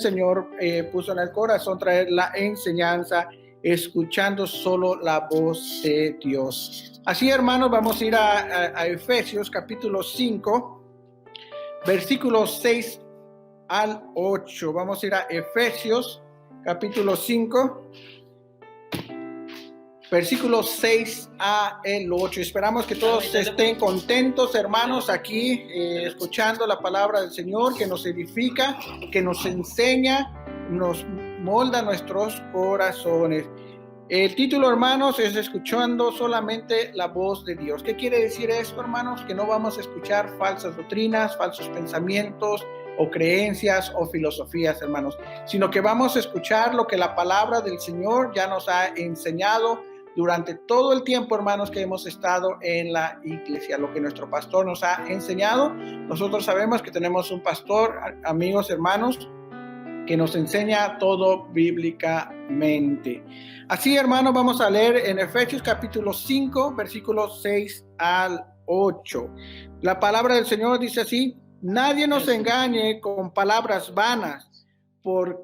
Señor puso en el corazón traer la enseñanza, escuchando solo la voz de Dios. Así, hermanos, vamos a ir a Efesios capítulo 5, versículos 6 al 8. Vamos a ir a Efesios capítulo 5, versículos 6 a el 8. Esperamos que todos estén contentos, hermanos, aquí escuchando la palabra del Señor, que nos edifica, que nos enseña, nos molda nuestros corazones. El título, hermanos, es escuchando solamente la voz de Dios. ¿Qué quiere decir esto, hermanos? Que no vamos a escuchar falsas doctrinas, falsos pensamientos o creencias o filosofías, hermanos, sino que vamos a escuchar lo que la palabra del Señor ya nos ha enseñado durante todo el tiempo, hermanos, que hemos estado en la iglesia, lo que nuestro pastor nos ha enseñado. Nosotros sabemos que tenemos un pastor, amigos, hermanos, que nos enseña todo bíblicamente. Así, hermanos, vamos a leer en Efesios capítulo 5, versículos 6 al 8. La palabra del Señor dice así: nadie nos engañe con palabras vanas, por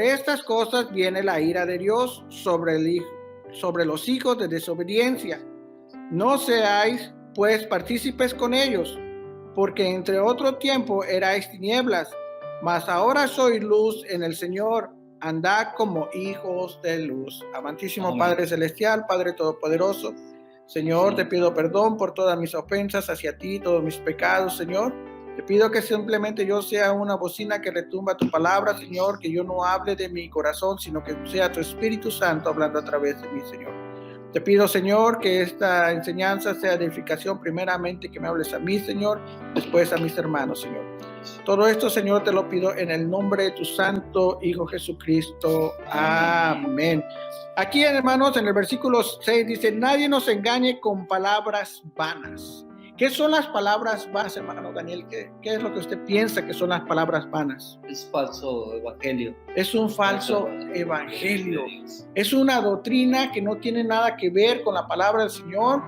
estas cosas viene la ira de Dios sobre los hijos de desobediencia. No seáis, pues, partícipes con ellos, porque entre otro tiempo erais tinieblas, mas ahora sois luz en el Señor. Andad como hijos de luz. Amantísimo Amén. Padre celestial, Padre todopoderoso, Señor, te pido perdón por todas mis ofensas hacia ti, todos mis pecados, Señor. Te pido que simplemente yo sea una bocina que retumba tu palabra, Señor, que yo no hable de mi corazón, sino que sea tu Espíritu Santo hablando a través de mí, Señor. Te pido, Señor, que esta enseñanza sea de edificación, primeramente que me hables a mí, Señor, después a mis hermanos, Señor. Todo esto, Señor, te lo pido en el nombre de tu Santo Hijo Jesucristo. Amén. Aquí, hermanos, en el versículo 6 dice: nadie nos engañe con palabras vanas. ¿Qué son las palabras vanas, hermano Daniel? ¿Qué es lo que usted piensa que son las palabras vanas? Es falso evangelio. Es un falso evangelio. Es una doctrina que no tiene nada que ver con la palabra del Señor.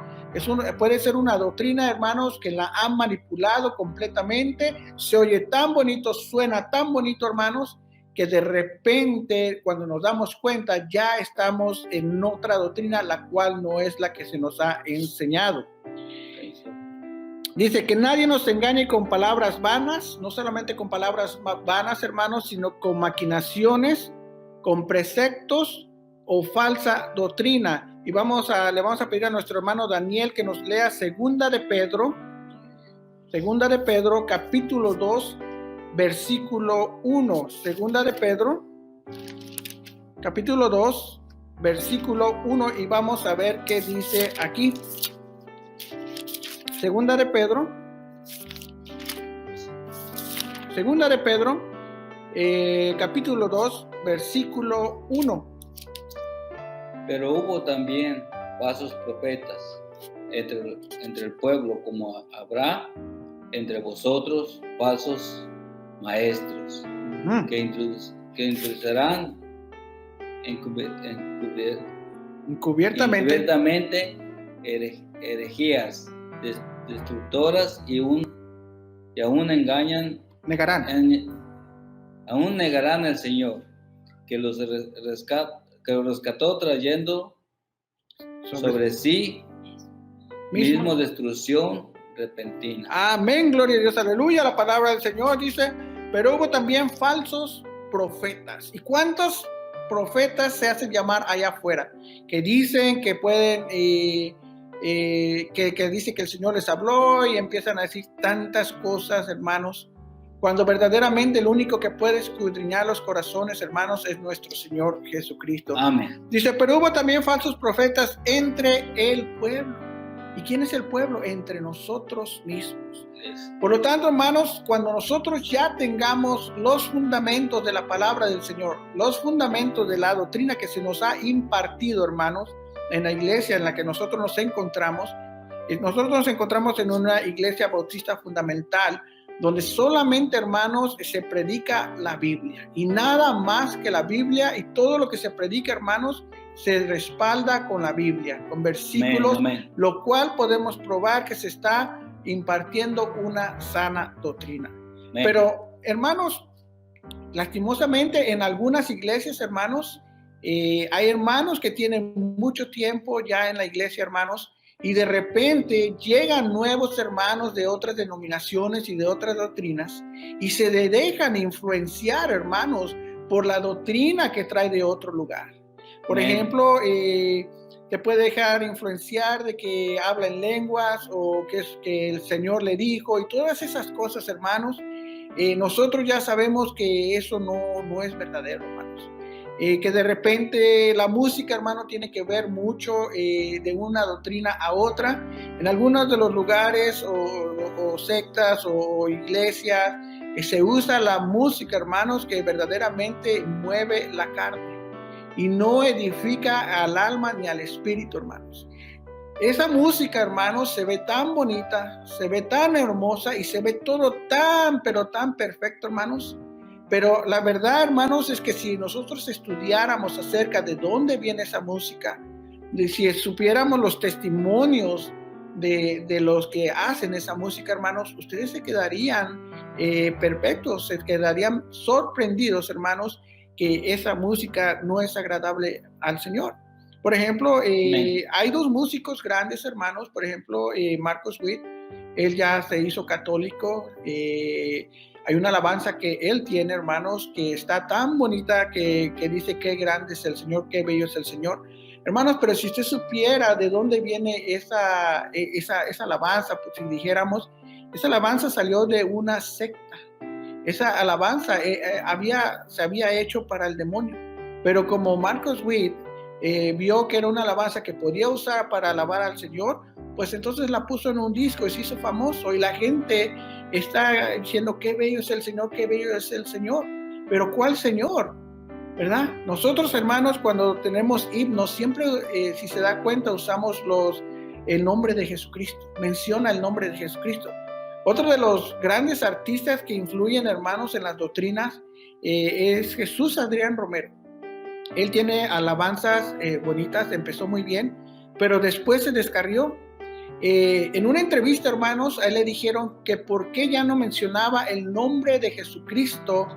Puede ser una doctrina, hermanos, que la han manipulado completamente. Se oye tan bonito, suena tan bonito, hermanos, que de repente, cuando nos damos cuenta, ya estamos en otra doctrina, la cual no es la que se nos ha enseñado. Dice que nadie nos engañe con palabras vanas, no solamente con palabras vanas, hermanos, sino con maquinaciones, con preceptos o falsa doctrina. Y le vamos a pedir a nuestro hermano Daniel que nos lea Segunda de Pedro, capítulo 2, versículo 1. Segunda de Pedro, capítulo 2, versículo 1, y vamos a ver qué dice aquí. Segunda de Pedro, capítulo 2, versículo 1. Pero hubo también falsos profetas entre el pueblo, como habrá entre vosotros falsos maestros, que introducirán encubiertamente herejías destructoras y aún negarán al Señor, que los rescató trayendo sobre sí mismo destrucción repentina. Amén, gloria a Dios, aleluya. La palabra del Señor dice: pero hubo también falsos profetas. ¿Y cuántos profetas se hacen llamar allá afuera? Que dicen que pueden... que dice que el Señor les habló y empiezan a decir tantas cosas, hermanos, cuando verdaderamente el único que puede escudriñar los corazones, hermanos, es nuestro Señor Jesucristo. Amén. Dice: pero hubo también falsos profetas entre el pueblo. ¿Y quién es el pueblo? Entre nosotros mismos. Por lo tanto, hermanos, cuando nosotros ya tengamos los fundamentos de la palabra del Señor, los fundamentos de la doctrina que se nos ha impartido, hermanos, en la iglesia en la que nosotros nos encontramos en una iglesia bautista fundamental, donde solamente, hermanos, se predica la Biblia y nada más que la Biblia, y todo lo que se predica, hermanos, se respalda con la Biblia, con versículos, amén. Lo cual podemos probar que se está impartiendo una sana doctrina. Amén. Pero, hermanos, lastimosamente en algunas iglesias, hermanos, hay hermanos que tienen mucho tiempo ya en la iglesia, hermanos, y de repente llegan nuevos hermanos de otras denominaciones y de otras doctrinas y se dejan influenciar, hermanos, por la doctrina que trae de otro lugar. Por ejemplo, te puede dejar influenciar de que habla en lenguas o que el Señor le dijo y todas esas cosas, hermanos. Nosotros ya sabemos que eso no es verdadero, hermanos. Que de repente la música, hermano, tiene que ver mucho de una doctrina a otra. En algunos de los lugares o sectas o iglesias se usa la música, hermanos, que verdaderamente mueve la carne y no edifica al alma ni al espíritu, hermanos. Esa música, hermanos, se ve tan bonita, se ve tan hermosa y se ve todo tan, pero tan perfecto, hermanos. Pero la verdad, hermanos, es que si nosotros estudiáramos acerca de dónde viene esa música, de si supiéramos los testimonios de los que hacen esa música, hermanos, ustedes se quedarían perpletos, se quedarían sorprendidos, hermanos, que esa música no es agradable al Señor. Por ejemplo, hay dos músicos grandes, hermanos. Por ejemplo, Marcos Witt, él ya se hizo católico. Hay una alabanza que él tiene, hermanos, que está tan bonita que dice qué grande es el Señor, qué bello es el Señor. Hermanos, pero si usted supiera de dónde viene esa alabanza, pues si dijéramos, esa alabanza salió de una secta. Esa alabanza se había hecho para el demonio. Pero como Marcos Witt vio que era una alabanza que podía usar para alabar al Señor, pues entonces la puso en un disco y se hizo famoso y la gente está diciendo qué bello es el Señor, qué bello es el Señor. Pero ¿cuál Señor? ¿Verdad? Nosotros, hermanos, cuando tenemos himnos, siempre, si se da cuenta, usamos el nombre de Jesucristo, menciona el nombre de Jesucristo. Otro de los grandes artistas que influyen, hermanos, en las doctrinas es Jesús Adrián Romero. Él tiene alabanzas bonitas, empezó muy bien, pero después se descarrió. En una entrevista, hermanos, a él le dijeron que por qué ya no mencionaba el nombre de Jesucristo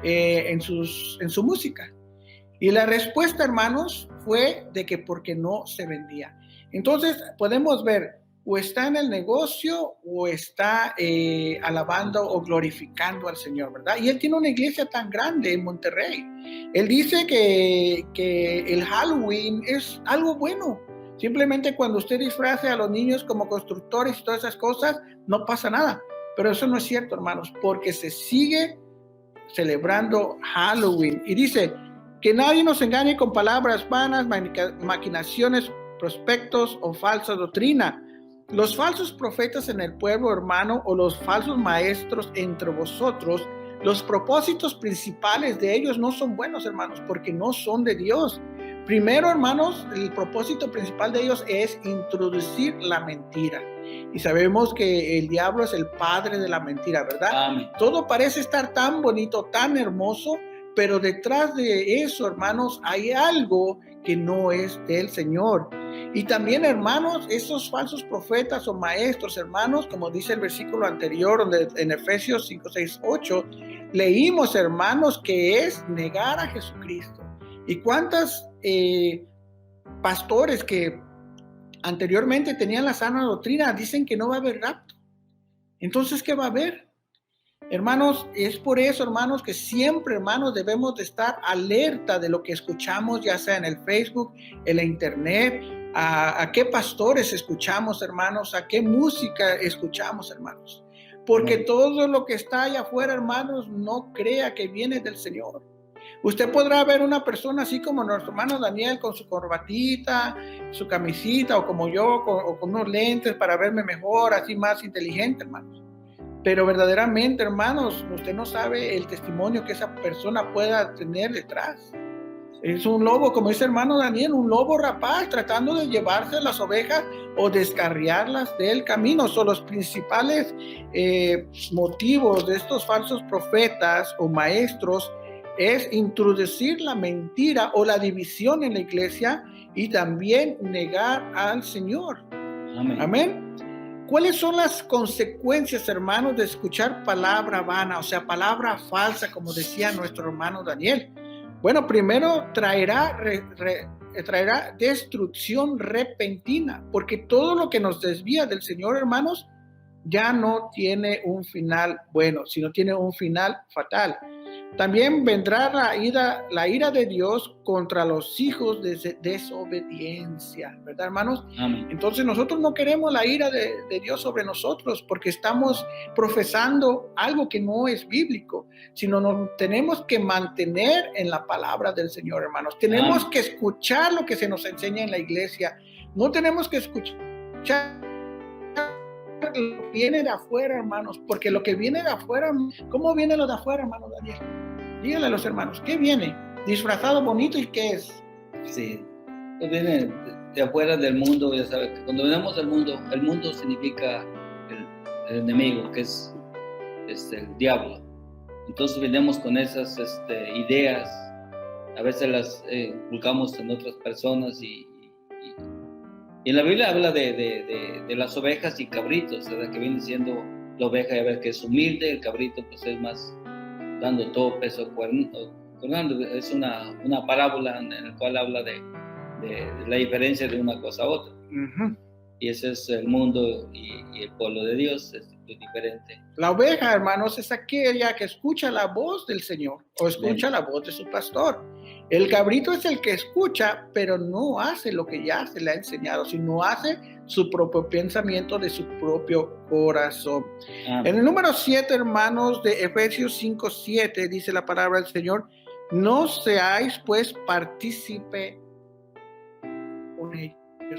en su música. Y la respuesta, hermanos, fue de que porque no se vendía. Entonces, podemos ver, o está en el negocio o está alabando o glorificando al Señor, ¿verdad? Y él tiene una iglesia tan grande en Monterrey. Él dice que el Halloween es algo bueno. Simplemente cuando usted disfrace a los niños como constructores y todas esas cosas, no pasa nada. Pero eso no es cierto, hermanos, porque se sigue celebrando Halloween. Y dice que nadie nos engañe con palabras vanas, maquinaciones, prospectos o falsa doctrina. Los falsos profetas en el pueblo, hermano, o los falsos maestros entre vosotros, los propósitos principales de ellos no son buenos, hermanos, porque no son de Dios. Primero, hermanos, el propósito principal de ellos es introducir la mentira. Y sabemos que el diablo es el padre de la mentira, ¿verdad? Amén. Todo parece estar tan bonito, tan hermoso, pero detrás de eso, hermanos, hay algo que no es del Señor. Y también, hermanos, esos falsos profetas o maestros, hermanos, como dice el versículo anterior, donde en Efesios 5, 6, 8, leímos, hermanos, que es negar a Jesucristo. ¿Y cuántos pastores que anteriormente tenían la sana doctrina dicen que no va a haber rapto? Entonces, ¿qué va a haber? Hermanos, es por eso, hermanos, que siempre, hermanos, debemos de estar alerta de lo que escuchamos, ya sea en el Facebook, en la internet, a qué pastores escuchamos, hermanos, a qué música escuchamos, hermanos. Porque todo lo que está allá afuera, hermanos, no crea que viene del Señor. Usted podrá ver una persona así como nuestro hermano Daniel con su corbatita, su camisita, o como yo, o con unos lentes para verme mejor, así más inteligente, hermanos. Pero verdaderamente, hermanos, usted no sabe el testimonio que esa persona pueda tener detrás. Es un lobo, como dice el hermano Daniel, un lobo rapaz tratando de llevarse las ovejas o descarriarlas del camino. Son los principales motivos de estos falsos profetas o maestros, es introducir la mentira o la división en la iglesia y también negar al Señor. Amén. Amén. ¿Cuáles son las consecuencias, hermanos, de escuchar palabra vana, o sea, palabra falsa, como decía nuestro hermano Daniel? Bueno, primero traerá destrucción repentina, porque todo lo que nos desvía del Señor, hermanos, ya no tiene un final bueno, sino tiene un final fatal. También vendrá la ira de Dios contra los hijos de desobediencia, ¿verdad, hermanos? Amén. Entonces nosotros no queremos la ira de Dios sobre nosotros porque estamos profesando algo que no es bíblico, sino nos tenemos que mantener en la palabra del Señor, hermanos. Tenemos que escuchar lo que se nos enseña en la iglesia. No tenemos que escuchar lo que viene de afuera, hermanos, porque lo que viene de afuera, ¿cómo viene lo de afuera, hermano Daniel? Díganle a los hermanos, ¿qué viene? Disfrazado, bonito, ¿y qué es? Sí, pues viene de afuera del mundo, ya sabes, que cuando venimos al mundo, el mundo significa el enemigo, que es el diablo. Entonces venimos con esas ideas, a veces las inculcamos en otras personas y en la Biblia habla de las ovejas y cabritos, ¿verdad? Que viene siendo la oveja, ya ves que es humilde, el cabrito pues es más dando todo peso cuernando. Es una parábola en la cual habla de la diferencia de una cosa a otra. Uh-huh. Y ese es el mundo y el pueblo de Dios, es muy diferente. La oveja, hermanos, es aquella que escucha la voz del Señor o escucha la voz de su pastor. El cabrito es el que escucha, pero no hace lo que ya se le ha enseñado, sino hace su propio pensamiento de su propio corazón. En el número 7, hermanos, de Efesios 5:7, dice la palabra del Señor: no seáis pues partícipe con ellos.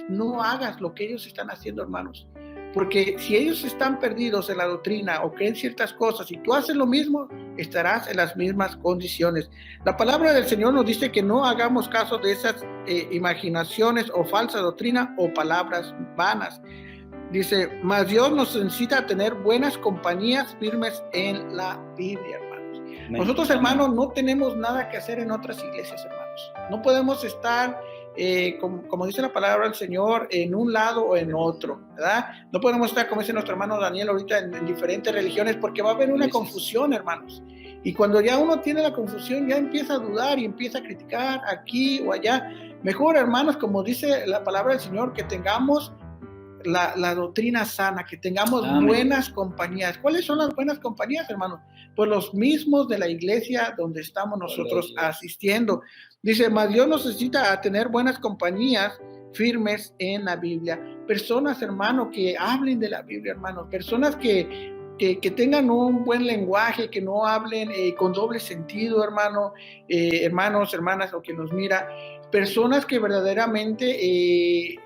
No hagas lo que ellos están haciendo, hermanos. Porque si ellos están perdidos en la doctrina o creen ciertas cosas y tú haces lo mismo, estarás en las mismas condiciones. La palabra del Señor nos dice que no hagamos caso de esas imaginaciones o falsa doctrina o palabras vanas. Dice, mas Dios nos incita a tener buenas compañías firmes en la Biblia, hermanos. Amén. Nosotros, hermanos, no tenemos nada que hacer en otras iglesias, hermanos. No podemos estar como dice la palabra del Señor, en un lado o en otro, ¿verdad? No podemos estar, como dice nuestro hermano Daniel, ahorita en diferentes religiones, porque va a haber una confusión, hermanos. Y cuando ya uno tiene la confusión, ya empieza a dudar y empieza a criticar aquí o allá. Mejor, hermanos, como dice la palabra del Señor, que tengamos la doctrina sana, que tengamos buenas compañías. ¿Cuáles son las buenas compañías, hermanos? Pues los mismos de la iglesia donde estamos nosotros asistiendo. Dice, mas Dios nos necesita a tener buenas compañías firmes en la Biblia. Personas, hermano, que hablen de la Biblia, hermanos. Personas que tengan un buen lenguaje, que no hablen con doble sentido, hermano, hermanos, hermanas, o que nos mira. Personas que verdaderamente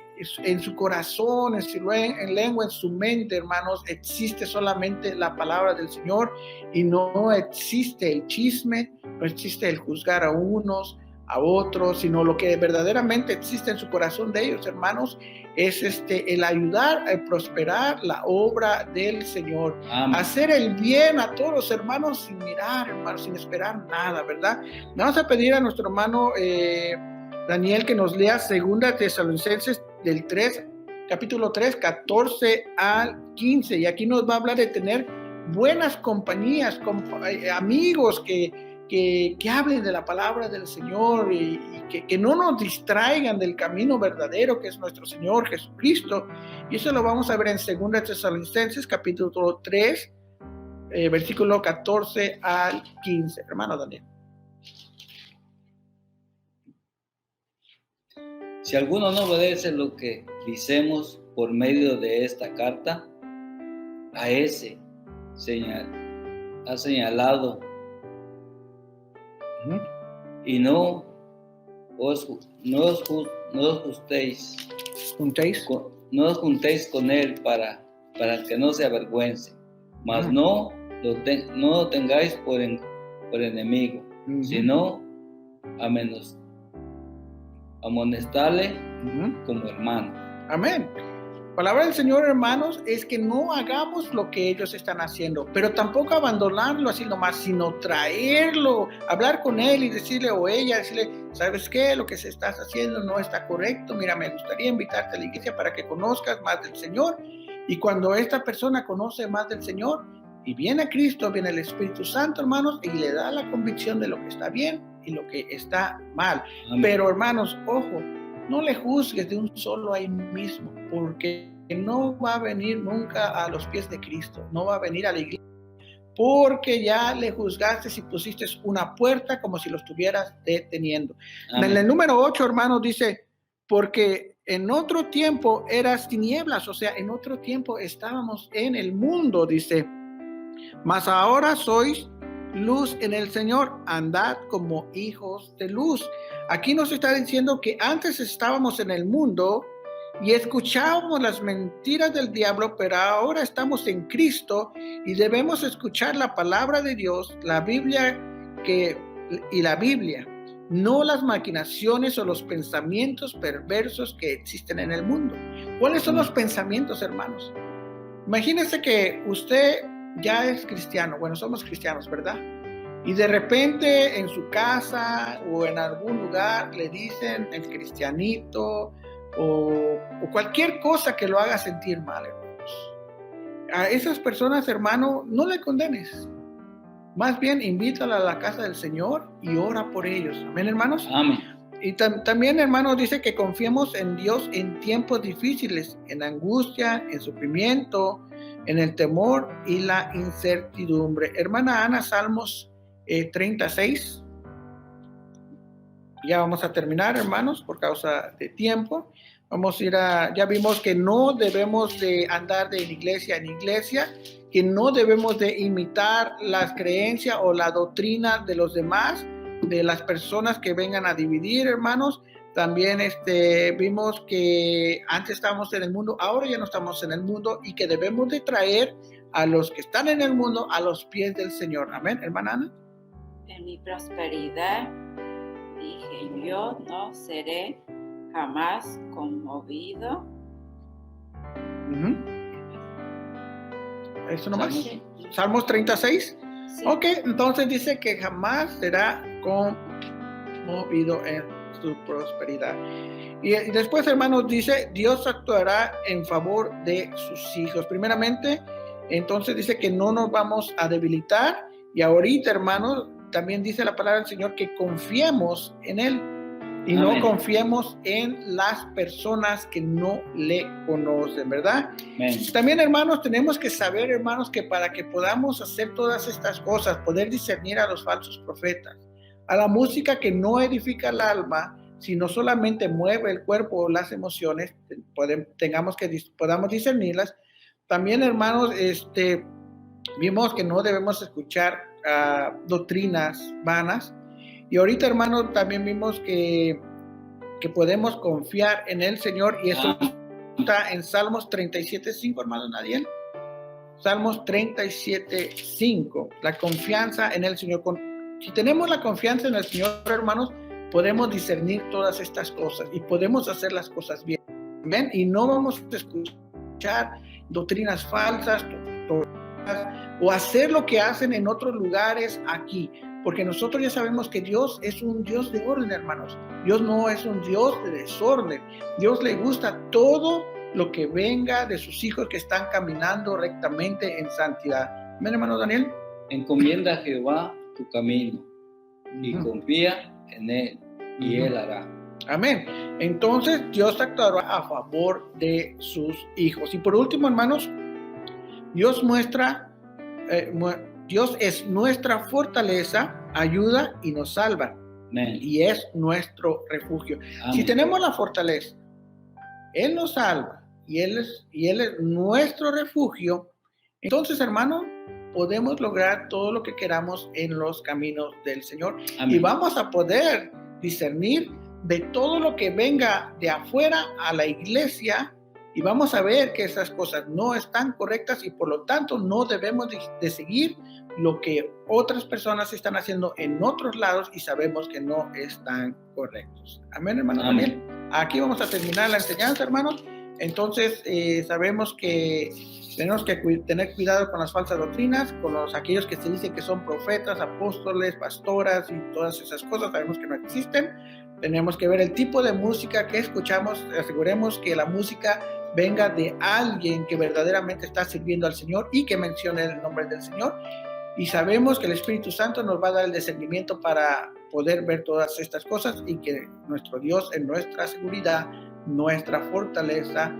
en su corazón, en lengua, en su mente, hermanos, existe solamente la palabra del Señor y no existe el chisme, no existe el juzgar a unos, a otros, sino lo que verdaderamente existe en su corazón de ellos, hermanos, es el ayudar a prosperar la obra del Señor. Amén. Hacer el bien a todos los hermanos sin mirar, hermanos, sin esperar nada, ¿verdad? Vamos a pedir a nuestro hermano Daniel que nos lea 2 Tesalonicenses del 3, capítulo 3, 14 al 15, y aquí nos va a hablar de tener buenas compañías, amigos que hablen de la palabra del Señor y que no nos distraigan del camino verdadero que es nuestro Señor Jesucristo. Y eso lo vamos a ver en 2 Tesalonicenses capítulo 3, versículo 14 al 15. Hermano Daniel. Si alguno no obedece lo que dicemos por medio de esta carta, a ese ha señalado y no os juntéis con él para que no se avergüence, mas no lo tengáis por enemigo, sino amonestarle como hermano. Amén. Palabra del Señor, hermanos, es que no hagamos lo que ellos están haciendo, pero tampoco abandonarlo así nomás, sino traerlo, hablar con él y decirle o ella, decirle, ¿sabes qué? Lo que se está haciendo no está correcto. Mira, me gustaría invitarte a la iglesia para que conozcas más del Señor. Y cuando esta persona conoce más del Señor y viene a Cristo, viene el Espíritu Santo, hermanos, y le da la convicción de lo que está bien y lo que está mal. Amén. Pero, hermanos, ojo, no le juzgues de un solo ahí mismo, porque no va a venir nunca a los pies de Cristo, no va a venir a la iglesia, porque ya le juzgaste y pusiste una puerta como si lo estuvieras deteniendo. Amén. En el número 8, hermanos, dice, porque en otro tiempo eras tinieblas, o sea, en otro tiempo estábamos en el mundo, dice, mas ahora sois luz en el Señor, andad como hijos de luz. Aquí nos está diciendo que antes estábamos en el mundo y escuchábamos las mentiras del diablo, pero ahora estamos en Cristo y debemos escuchar la palabra de Dios, la Biblia y la Biblia, no las maquinaciones o los pensamientos perversos que existen en el mundo. ¿Cuáles son los pensamientos, hermanos? Imagínense que usted ya es cristiano, bueno, somos cristianos, ¿verdad? Y de repente en su casa o en algún lugar le dicen el cristianito o cualquier cosa que lo haga sentir mal, hermanos. A esas personas, hermano, no le condenes. Más bien, invítala a la casa del Señor y ora por ellos. Amén, hermanos. Amén. Y también, hermanos, dice que confiemos en Dios en tiempos difíciles, en angustia, en sufrimiento, en el temor y la incertidumbre. Hermana Ana, Salmos 36. Ya vamos a terminar, hermanos, por causa de tiempo. Vamos a ir ya vimos que no debemos de andar de iglesia en iglesia, que no debemos de imitar las creencias o la doctrina de los demás, de las personas que vengan a dividir, hermanos. También vimos que antes estábamos en el mundo, ahora ya no estamos en el mundo y que debemos de traer a los que están en el mundo a los pies del Señor. Amén, hermana Ana. En mi prosperidad dije, yo no seré jamás conmovido. ¿Eso nomás? Sí. Salmos 36. Sí. Ok, entonces dice que jamás será conmovido en su prosperidad. Y después, hermanos, dice, Dios actuará en favor de sus hijos. Primeramente, entonces dice que no nos vamos a debilitar. Y ahorita, hermanos, también dice la palabra del Señor que confiemos en Él. Y Amén. No confiemos en las personas que no le conocen, ¿verdad? Amén. También, hermanos, tenemos que saber, hermanos, que para que podamos hacer todas estas cosas, poder discernir a los falsos profetas, a la música que no edifica el alma, sino solamente mueve el cuerpo o las emociones, podamos discernirlas. También, hermanos, vimos que no debemos escuchar doctrinas vanas. Y ahorita, hermanos, también vimos que podemos confiar en el Señor, y eso está en Salmos 37:5, hermano Nadiel. Salmos 37:5, la confianza en el Señor. Si tenemos la confianza en el Señor, hermanos, podemos discernir todas estas cosas y podemos hacer las cosas bien. ¿Ven? Y no vamos a escuchar doctrinas falsas o hacer lo que hacen en otros lugares aquí. Porque nosotros ya sabemos que Dios es un Dios de orden, hermanos. Dios no es un Dios de desorden. Dios le gusta todo lo que venga de sus hijos que están caminando rectamente en santidad. Amén, hermano Daniel. Encomienda a Jehová tu camino y confía en Él y Él hará. Amén. Entonces Dios actuará a favor de sus hijos. Y por último, hermanos, Dios es nuestra fortaleza, ayuda y nos salva. Amén. Y es nuestro refugio. Amén. Si tenemos la fortaleza, Él nos salva y Él es nuestro refugio, entonces, hermano, podemos lograr todo lo que queramos en los caminos del Señor. Amén. Y vamos a poder discernir de todo lo que venga de afuera a la iglesia, y vamos a ver que esas cosas no están correctas y por lo tanto no debemos de seguir lo que otras personas están haciendo en otros lados y sabemos que no están correctos. Amén, hermano Daniel. Aquí vamos a terminar la enseñanza, hermanos. Entonces, sabemos que tenemos que tener cuidado con las falsas doctrinas, con aquellos que se dicen que son profetas, apóstoles, pastoras y todas esas cosas. Sabemos que no existen. Tenemos que ver el tipo de música que escuchamos. Aseguremos que la música venga de alguien que verdaderamente está sirviendo al Señor y que mencione el nombre del Señor. Y sabemos que el Espíritu Santo nos va a dar el discernimiento para poder ver todas estas cosas y que nuestro Dios es nuestra seguridad, nuestra fortaleza